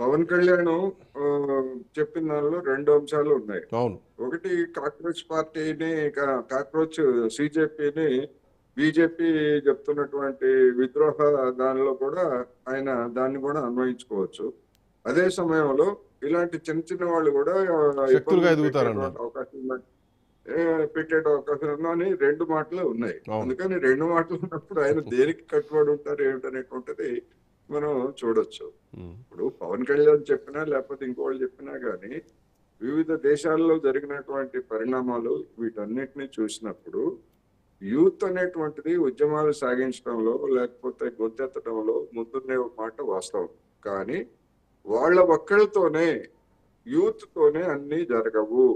పవన్ కళ్యాణ్ చెప్పిన దానిలో రెండు అంశాలు ఉన్నాయి. అవును. ఒకటి కాక్రోచ్ పార్టీని కాక్రోచ్ సిజెపిని బీజేపీ చెప్తున్నటువంటి విద్రోహ దానిలో కూడా ఆయన దాన్ని కూడా అన్వయించుకోవచ్చు. అదే సమయంలో ఇలాంటి చిన్న చిన్న వాళ్ళు కూడా శక్తులుగా ఇబ్బందులు ఎదుగుతారన్నారు. పెట్టేటువంటి అవకాశం ఉందని పెట్టే అవకాశం ఉందని రెండు మాటలు ఉన్నాయి. అవును. అందుకని రెండు మాటలు ఉన్నప్పుడు ఆయన దేనికి కట్టుబడి ఉంటారు ఏమిటనేటువంటిది మనం చూడొచ్చు. ఉమ్. ఇప్పుడు పవన్ కళ్యాణ్ చెప్పినా లేకపోతే ఇంకోళ్ళు చెప్పినా గానీ వివిధ దేశాల్లో జరిగినటువంటి పరిణామాలు వీటన్నిటిని చూసినప్పుడు యూత్ అనేటువంటిది ఉద్యమాలు సాగించడంలో లేకపోతే గొంతెత్తడంలో ముందున్నే ఒక మాట వాస్తవం. కానీ వాళ్ళ ఒక్కళ్ళతోనే యూత్ తోనే అన్ని జరగవు.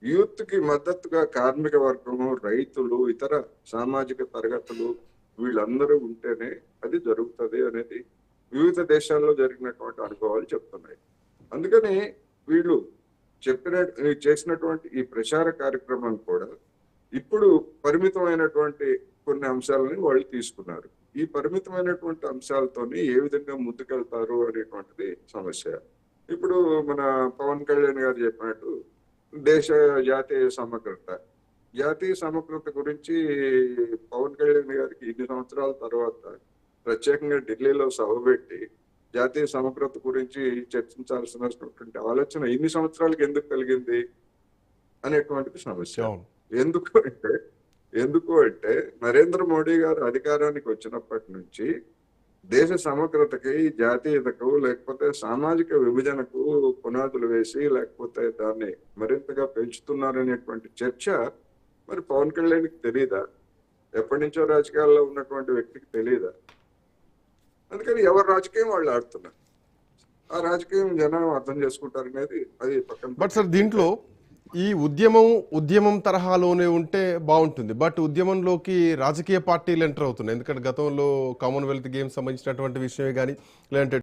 యూత్ కి మద్దతుగా కార్మిక వర్గము, రైతులు, ఇతర సామాజిక తరగతులు వీళ్ళందరూ ఉంటేనే అది జరుగుతుంది అనేది వివిధ దేశాల్లో జరిగినటువంటి అనుభవాలు చెప్తున్నాయి. అందుకని వీళ్ళు చెప్పిన చేసినటువంటి ఈ ప్రచార కార్యక్రమం కూడా ఇప్పుడు పరిమితమైనటువంటి కొన్ని అంశాలని వాళ్ళు తీసుకున్నారు. ఈ పరిమితమైనటువంటి అంశాలతోని ఏ విధంగా ముందుకెళ్తారు అనేటువంటిది సమస్య. ఇప్పుడు మన పవన్ కళ్యాణ్ గారు చెప్పినట్టు దేశ జాతీయ సమగ్రత జాతీయ సమగ్రత గురించి పవన్ కళ్యాణ్ గారికి ఇన్ని సంవత్సరాల తర్వాత ప్రత్యేకంగా ఢిల్లీలో సభ పెట్టి జాతీయ సమగ్రత గురించి చర్చించాల్సినటువంటి ఆలోచన ఇన్ని సంవత్సరాలకి ఎందుకు కలిగింది అనేటువంటిది సమస్య. అవును. ఎందుకు అంటే ఎందుకు అంటే నరేంద్ర మోడీ గారు అధికారానికి వచ్చినప్పటి నుంచి దేశ సమగ్రతకి, జాతీయతకు, లేకపోతే సామాజిక విభజనకు పునాదులు వేసి లేకపోతే దాన్ని మరింతగా పెంచుతున్నారనేటువంటి చర్చ మరి పవన్ కళ్యాణ్కి తెలియదా? ఎప్పటి నుంచో రాజకీయాల్లో ఉన్నటువంటి వ్యక్తికి తెలియదా? అందుకని ఎవరి రాజకీయం వాళ్ళు ఆడుతున్నారు. ఆ రాజకీయం జనం అర్థం చేసుకుంటారు అనేది అది పక్కన. బట్ సార్ దీంట్లో ఈ ఉద్యమం తరహాలోనే ఉంటే బాగుంటుంది. బట్ ఉద్యమంలోకి రాజకీయ పార్టీలు ఎంటర్ అవుతున్నాయి. ఎందుకంటే గతంలో కామన్వెల్త్ గేమ్స్ సంబంధించినటువంటి విషయమే కానీ లేదంటే